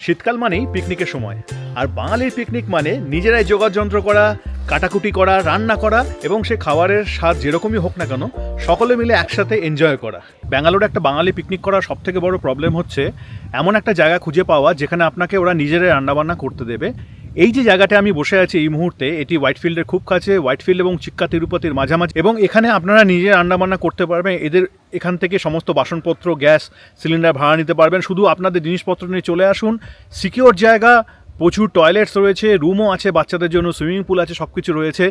শীতকাল মানেই পিকনিকের সময়, আর বাঙালির পিকনিক মানে নিজেরাই যোগাযন্ত্র করা, কাটাকুটি করা, রান্না করা এবং সে খাবারের স্বাদ যেরকমই হোক না কেন সকলে মিলে একসাথে এনজয় করা। ব্যাঙ্গালোরে একটা বাঙালি পিকনিক করার সবথেকে বড় প্রবলেম হচ্ছে এমন একটা জায়গা খুঁজে পাওয়া যেখানে আপনাকে ওরা নিজেরাই রান্নাবান্না করতে দেবে। এই যে জায়গাটা আমি বসে আছি এই মুহূর্তে, এটি হোয়াইটফিল্ডের খুব কাছে, হোয়াইটফিল্ড এবং চিক্কা তিরুপতির মাঝামাঝি, এবং এখানে আপনারা নিজে রান্নাবান্না করতে পারবেন। এখান থেকে সমস্ত বাসনপত্র, গ্যাস সিলিন্ডার ভাড়া নিতে পারবেন। শুধু আপনাদের জিনিসপত্র নিয়ে চলে আসুন। সিকিওর জায়গা, প্রচুর টয়লেটস রয়েছে, রুমও আছে, বাচ্চাদের জন্য সুইমিং পুল আছে, সব কিছু রয়েছে।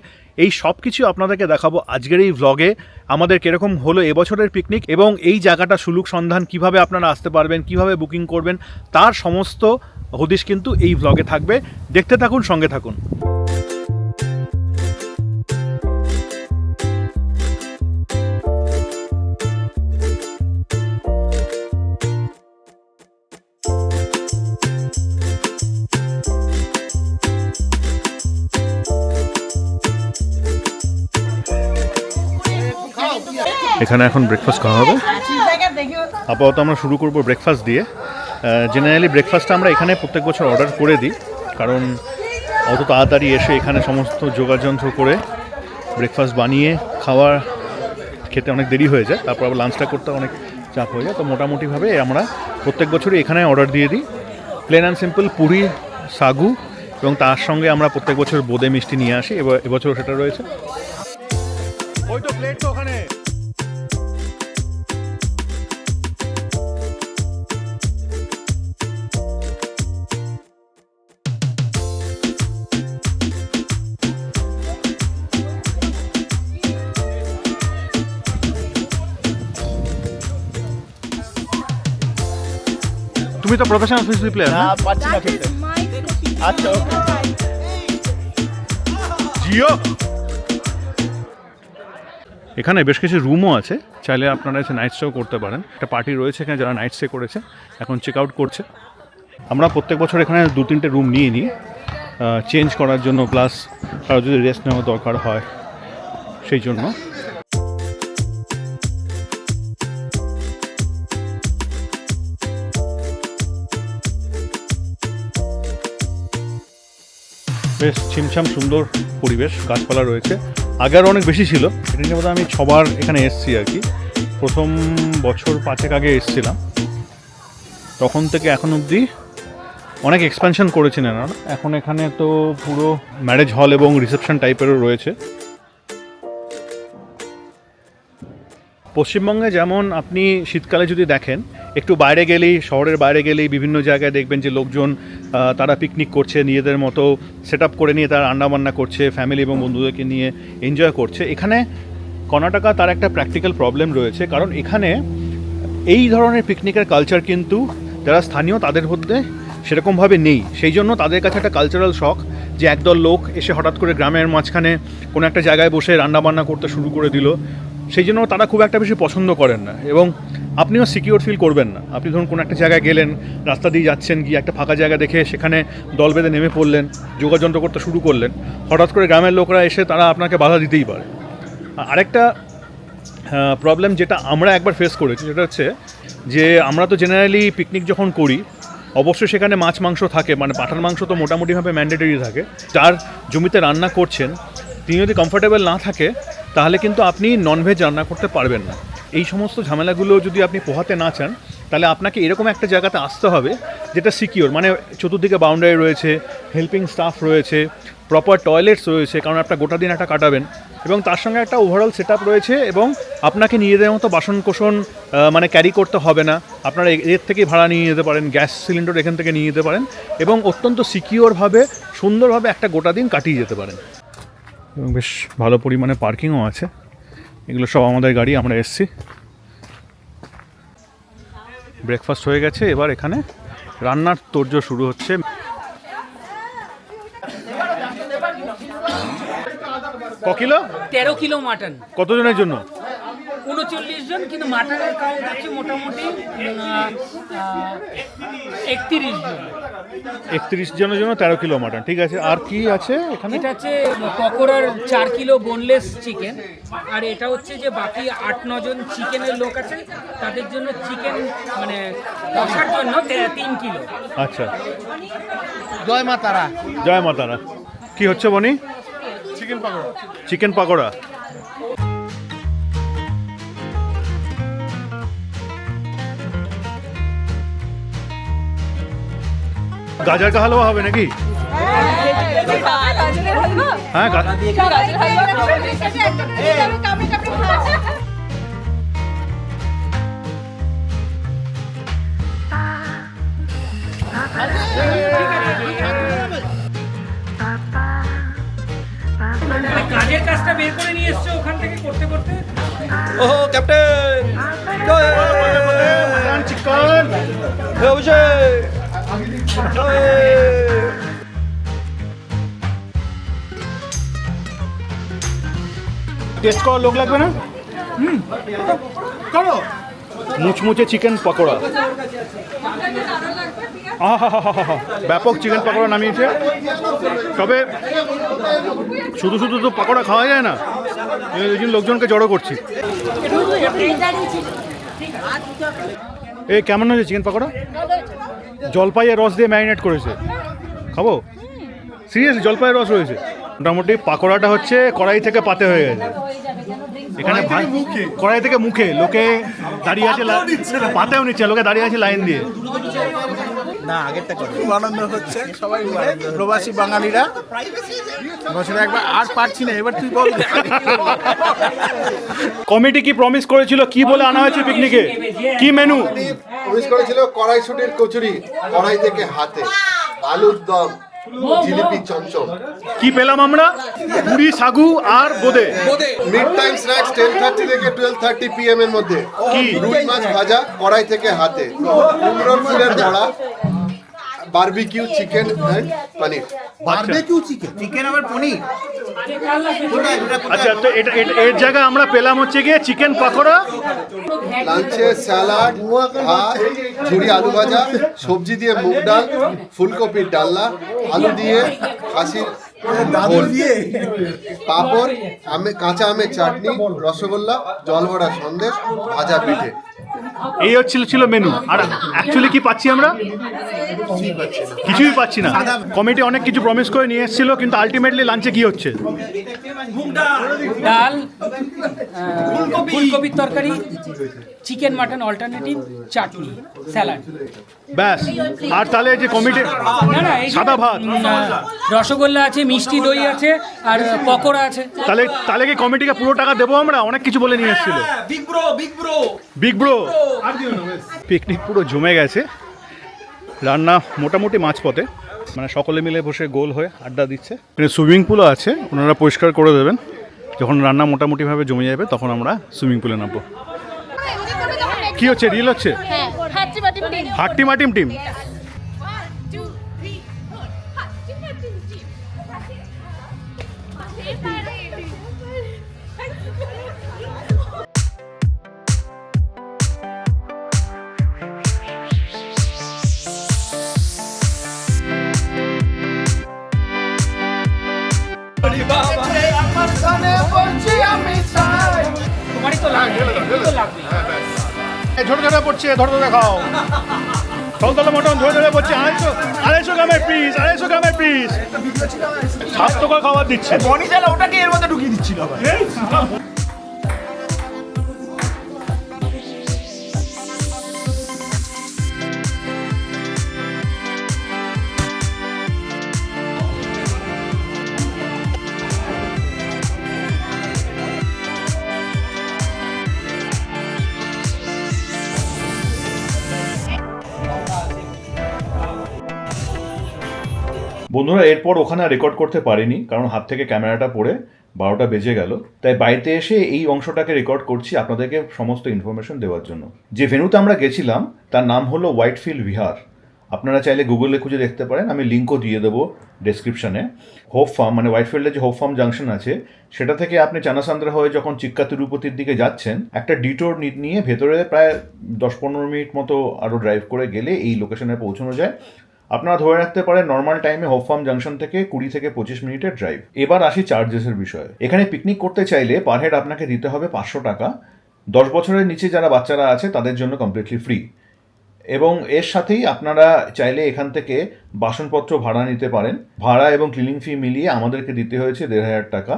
এই সব কিছু আপনাদেরকে দেখাবো আজকের এই ভ্লগে। আমাদের কীরকম হলো এবছরের পিকনিক এবং এই জায়গাটা সুলুক সন্ধান, কিভাবে আপনারা আসতে পারবেন, কিভাবে বুকিং করবেন, তার সমস্ত হদিশ কিন্তু এই ভ্লগে থাকবে। দেখতে থাকুন, সঙ্গে থাকুন। এখানে এখন ব্রেকফাস্ট খাওয়া হবে। আপাতত আমরা শুরু করব ব্রেকফাস্ট দিয়ে। জেনারেলি ব্রেকফাস্টটা আমরা এখানে প্রত্যেক বছর অর্ডার করে দিই, কারণ অত তাড়াতাড়ি এসে এখানে সমস্ত যোগাযন্ত্র করে ব্রেকফাস্ট বানিয়ে খাওয়ার খেতে অনেক দেরি হয়ে যায়, তারপর আবার লাঞ্চটা করতে অনেক চাপ হয়ে যায়। তো মোটামুটিভাবে আমরা প্রত্যেক বছরই এখানে অর্ডার দিয়ে দিই প্লেন অ্যান্ড সিম্পল পুরি, সাগু, এবং তার সঙ্গে আমরা প্রত্যেক বছর বোঁদে মিষ্টি নিয়ে আসি। এবছর সেটা রয়েছে। ওই তো প্লেট তো ওখানে। তুমি তো প্রফেশনাল ফিসবি প্লেয়ার না? পাচ্ছি না খেলতে। আচ্ছা ওকে। জিও। এখানে বেশ কিছু রুমও আছে, চাইলে আপনারা এসে নাইট স্টেও করতে পারেন। একটা পার্টি রয়েছে এখানে যারা নাইট স্টে করেছে, এখন চেক আউট করছে। আমরা প্রত্যেক বছর এখানে 2-3টে রুম নিয়ে নিই চেঞ্জ করার জন্য, প্লাস কারো যদি রেস্ট নেওয়া দরকার হয় সেই জন্য। বেশ ছিমছাম সুন্দর পরিবেশ, গাছপালা রয়েছে। আগে আরও অনেক বেশি ছিল। এটা নিয়ে বোধহয় আমি 6বার এখানে এসেছি আর কি। প্রথম বছর 5 আগে এসেছিলাম, তখন থেকে এখন অবধি অনেক এক্সপ্যানশন করেছেন এনারা। এখন এখানে তো পুরো ম্যারেজ হল এবং রিসেপশন টাইপেরও রয়েছে। পশ্চিমবঙ্গে যেমন আপনি শীতকালে যদি দেখেন, একটু বাইরে গেলেই, শহরের বাইরে গেলেই বিভিন্ন জায়গায় দেখবেন যে লোকজন তারা পিকনিক করছে, নিজেদের মতো সেট আপ করে নিয়ে তারা রান্নাবান্না করছে, ফ্যামিলি এবং বন্ধুদেরকে নিয়ে এনজয় করছে। এখানে কর্ণাটকা তার একটা প্র্যাকটিক্যাল প্রবলেম রয়েছে, কারণ এখানে এই ধরনের পিকনিকের কালচার কিন্তু যারা স্থানীয় তাদের মধ্যে সেরকমভাবে নেই। সেই জন্য তাদের কাছে একটা কালচারাল শখ যে একদল লোক এসে হঠাৎ করে গ্রামের মাঝখানে কোনো একটা জায়গায় বসে রান্নাবান্না করতে শুরু করে দিল। সেই জন্য তারা খুব একটা বেশি পছন্দ করেন না, এবং আপনিও সিকিউর ফিল করবেন না। আপনি ধরুন কোনো একটা জায়গায় গেলেন, রাস্তা দিয়ে যাচ্ছেন, গিয়ে একটা ফাঁকা জায়গা দেখে সেখানে দল বেঁধে নেমে পড়লেন, যোগাযন্ত্র করতে শুরু করলেন, হঠাৎ করে গ্রামের লোকরা এসে তারা আপনাকে বাধা দিতেই পারে। আরেকটা প্রবলেম যেটা আমরা একবার ফেস করেছি সেটা হচ্ছে যে আমরা তো জেনারেলি পিকনিক যখন করি অবশ্যই সেখানে মাছ মাংস থাকে, মানে পাঁঠার মাংস তো মোটামুটিভাবে ম্যান্ডেটরি থাকে। যার জমিতে রান্না করছেন তিনি যদি কমফোর্টেবল না থাকে তাহলে কিন্তু আপনি ননভেজ রান্না করতে পারবেন না। এই সমস্ত ঝামেলাগুলো যদি আপনি পোহাতে না চান তাহলে আপনাকে এরকম একটা জায়গাতে আসতে হবে যেটা সিকিওর, মানে চতুর্দিকে বাউন্ডারি রয়েছে, হেল্পিং স্টাফ রয়েছে, প্রপার টয়লেটস রয়েছে, কারণ আপনার গোটা দিন একটা কাটাবেন, এবং তার সঙ্গে একটা ওভারঅল সেট আপ রয়েছে, এবং আপনাকে নিজেদের মতো বাসন কোসন মানে ক্যারি করতে হবে না। আপনারা এর থেকেই ভাড়া নিয়ে যেতে পারেন, গ্যাস সিলিন্ডার এখান থেকে নিয়ে যেতে পারেন, এবং অত্যন্ত সিকিওরভাবে সুন্দরভাবে একটা গোটা দিন কাটিয়ে যেতে পারেন। এবং বেশ ভালো পরিমাণে পার্কিংও আছে। এগুলো সব আমাদের গাড়ি, আমরা এসছি। ব্রেকফাস্ট হয়ে গেছে, এবার এখানে রান্নার তোড়জোড় শুরু হচ্ছে। ক কিলো? 13 kilo mutton. কতজনের জন্য? 29 39 জন, কিন্তু মাটনের কাউন্ট হচ্ছে মোটামুটি 31 জন। 31 জনের জন্য 13 কিলো মাটন, ঠিক আছে। আর কি আছে এখানে? এটা হচ্ছে পকোড়ার 4 কিলো বোনলেস চিকেন, আর এটা হচ্ছে যে বাকি 8-9 জন চিকেনের লোক আছে তাদের জন্য চিকেন মানে কষার জন্য 3 কিলো। আচ্ছা, জয় মা তারা। জয় মা তারা। কি হচ্ছে বনি? চিকেন পাকোড়া। চিকেন পাকোড়া। গাজর কা হালুয়া হবে নাকি? গাজরের হালুয়া, হ্যাঁ, গাজরের হালুয়া খাওয়ার সাথে একটা করে যাবে কামড়ে কামড়ে খাওয়া। কাজের কাজটা বের করে নিয়ে এসছো ওখান থেকে করতে করতে। ওহো ক্যাপ্টেন, মাটন চিকেন। টেস্ট করার লোক লাগবে না? করো। মুচমুচে চিকেন পকোড়া। আহা, ব্যাপক চিকেন পকোড়া নামিয়েছে। তবে শুধু শুধু তো পকোড়া খাওয়া যায় না, এই জন্য লোকজনকে জড়ো করছি। এই কেমন হয়েছে চিকেন পকোড়া? জলপাইয়ের রস দিয়ে ম্যারিনেট করেছে, খাবো? সিরিয়াসলি জলপাইয়ের রস রয়েছে। মোটামুটি পাকোড়াটা হচ্ছে কড়াই থেকে পাতে হয়ে গেছে। এখানে কড়াই থেকে মুখে লোকে দাঁড়িয়ে আছে, পাতেও নিচ্ছে, লোকে দাঁড়িয়ে আছে লাইন দিয়ে। না আগেরটা করো। খুব আনন্দ হচ্ছে সবাই মিলে প্রবাসী বাঙালিরা। বছরে একবার আর পারছি না, এবার তুই বল। কমিটি কি প্রমিস করেছিল, কি বলে আনা হয়েছে পিকনিকে, কি মেনু? প্রমিস করেছিল কড়াইশুটির কচুরি, কড়াই থেকে হাতে, আলুর দম, জিলিপি চমচম। কি পেলাম আমরা? পুরি, সাগু আর বোদে। মিড টাইম স্ন্যাক্স 10:30 থেকে 12:30 PM এর মধ্যে। কি? রুই মাছ ভাজা, কড়াই থেকে হাতে, কুমড়োর ফুলের বড়া, barbecue chicken and paneer. Barbecue chicken, chicken আবার পনির। আচ্ছা, তো এটা এর জায়গায় আমরা পেলাম হচ্ছে গিয়ে চিকেন পাকোড়া, লাঞ্চে স্যালাড, ভাত, ঝুরি আলু ভাজা, সবজি দিয়ে মুগ ডাল, ফুলকপির ডালনা, আলু দিয়ে খাসির ঝোল, পাঁপড়, কাঁচা আমের চাটনি, রসগোল্লা, জলভরা সন্দেশ, ভাজা পিঠে। এই ছিল মেনু। আর অ্যাকচুয়ালি কি পাচ্ছি আমরা? কিছুই পাচ্ছি না। কমিটি অনেক কিছু প্রমিস করে নিয়ে এসেছিল, কিন্তু আলটিমেটলি লাঞ্চে কি হচ্ছে? ডাল, ফুলকপির তরকারি, চিকেন মাটন অল্টারনেটিভ, চাটনি, স্যালাড, ব্যাস। আর তাহলে যে কমিটি না এই যে, সাদা ভাত, রসগোল্লা আছে, মিষ্টি দই আছে, আর পকোড়া আছে। তাহলে কি কমিটিকে পুরো টাকা দেবো আমরা? অনেক কিছু বলে নিয়ে এসেছিল। Big bro. পিকনিক পুরো জমে গেছে। রান্না মোটামুটি মাঝপথে, মানে সকলে মিলে বসে গোল হয়ে আড্ডা দিচ্ছে। এখানে সুইমিং পুলও আছে, ওনারা পরিষ্কার করে দেবেন। যখন রান্না মোটামুটিভাবে জমে যাবে তখন আমরা সুইমিং পুলে নামবো। কি হচ্ছে? রিল হচ্ছে? হ্যাঁ, হাচ্চি বাটি টিম। হাট্টি মাটিম টিম। তোমারই তো লাগবে, একটু তো লাগবে। ধরে ধরে পড়ছে, ধরে ধরে খাও। তলতলা মটন ধরে ধরে পড়ছে। 250 গ্রামের পিস, 250 গ্রামের পিস। স্বাস্থ্যকর খাবার দিচ্ছে। বনি চালা ওটাকে এর মধ্যে ঢুকিয়ে দিচ্ছিল আবার। বন্ধুরা, এরপর ওখানে রেকর্ড করতে পারিনি, কারণ হাত থেকে ক্যামেরাটা পড়ে 12টা বেজে গেল। তাই বাড়িতে এসে এই অংশটাকে রেকর্ড করছি আপনাদেরকে সমস্ত ইনফরমেশন দেওয়ার জন্য। যে ভেন্যুতে আমরা গেছিলাম তার নাম হলো হোয়াইটফিল্ড বিহার। আপনারা চাইলে গুগলে খুঁজে দেখতে পারেন, আমি লিঙ্কও দিয়ে দেবো ডেসক্রিপশনে। হোপ ফার্ম মানে হোয়াইটফিল্ডে যে হোপ ফার্ম জাংশন আছে সেটা থেকে আপনি চানাসান্দ্রা হয়ে যখন চিক্কা তিরুপতির দিকে যাচ্ছেন একটা ডিটোর নিয়ে ভেতরে প্রায় 10-15 মিনিট মতো আরও ড্রাইভ করে গেলে এই লোকেশনে পৌঁছানো যায়। আপনারা ধরে রাখতে পারেন নর্মাল টাইমে হোপ ফার্ম জাংশন থেকে 20 থেকে 25 মিনিটের ড্রাইভ। এবার আসি চার্জেসের বিষয়ে। এখানে পিকনিক করতে চাইলে পার হেড আপনাকে দিতে হবে 500 টাকা। 10 বছরের নিচে যারা বাচ্চারা আছে তাদের জন্য কমপ্লিটলি ফ্রি, এবং এর সাথেই আপনারা চাইলে এখান থেকে বাসনপত্র ভাড়া নিতে পারেন। ভাড়া এবং ক্লিনিং ফি মিলিয়ে আমাদেরকে দিতে হয়েছে 1500 টাকা,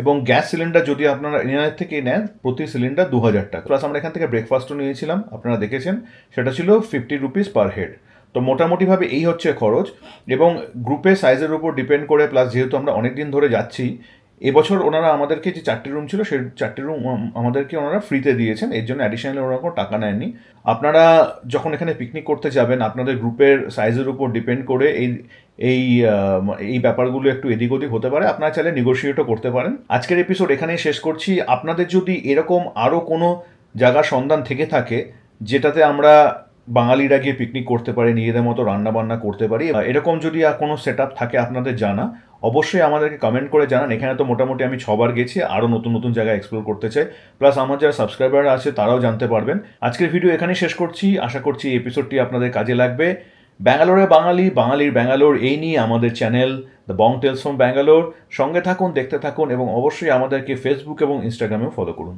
এবং গ্যাস সিলিন্ডার যদি আপনারা ইনারের থেকে নেন প্রতি সিলিন্ডার 2000 টাকা। প্লাস আমরা এখান থেকে ব্রেকফাস্টও নিয়েছিলাম, আপনারা দেখেছেন, সেটা ছিল 50 রুপিস পার হেড। তো মোটামুটিভাবে এই হচ্ছে খরচ, এবং গ্রুপের সাইজের উপর ডিপেন্ড করে, প্লাস যেহেতু আমরা অনেক দিন ধরে যাচ্ছি, এবছর ওনারা আমাদেরকে যে 4টে রুম ছিল সেই 4টে রুম আমাদেরকে ওনারা ফ্রিতে দিয়েছেন, এর জন্য অ্যাডিশনাল ওনারা কোনো টাকা নেননি। আপনারা যখন এখানে পিকনিক করতে যাবেন আপনাদের গ্রুপের সাইজের উপর ডিপেন্ড করে এই ব্যাপারগুলো একটু এদিক ওদিক হতে পারে, আপনারা চাইলে নেগোশিয়েটও করতে পারেন। আজকের এপিসোড এখানেই শেষ করছি। আপনাদের যদি এরকম আরও কোনো জায়গার সন্ধান থেকে থাকে যেটাতে আমরা বাঙালিরা গিয়ে পিকনিক করতে পারি, নিজেদের মতো রান্না বান্না করতে পারি, এরকম যদি কোনো সেট আপ থাকে আপনাদের জানা, অবশ্যই আমাদেরকে কমেন্ট করে জানান। এখানে তো মোটামুটি আমি 6 বার গেছি, আরও নতুন নতুন জায়গা এক্সপ্লোর করতে চাই, প্লাস আমার যারা সাবস্ক্রাইবার আছে তারাও জানতে পারবেন। আজকের ভিডিও এখানেই শেষ করছি, আশা করছি এই এপিসোডটি আপনাদের কাজে লাগবে। ব্যাঙ্গালোরে বাঙালি, বাঙালির ব্যাঙ্গালোর, এই নিয়ে আমাদের channel the Bong tales from Bangalore. সঙ্গে থাকুন, দেখতে থাকুন, এবং অবশ্যই আমাদেরকে ফেসবুক এবং ইনস্টাগ্রামেও ফলো করুন।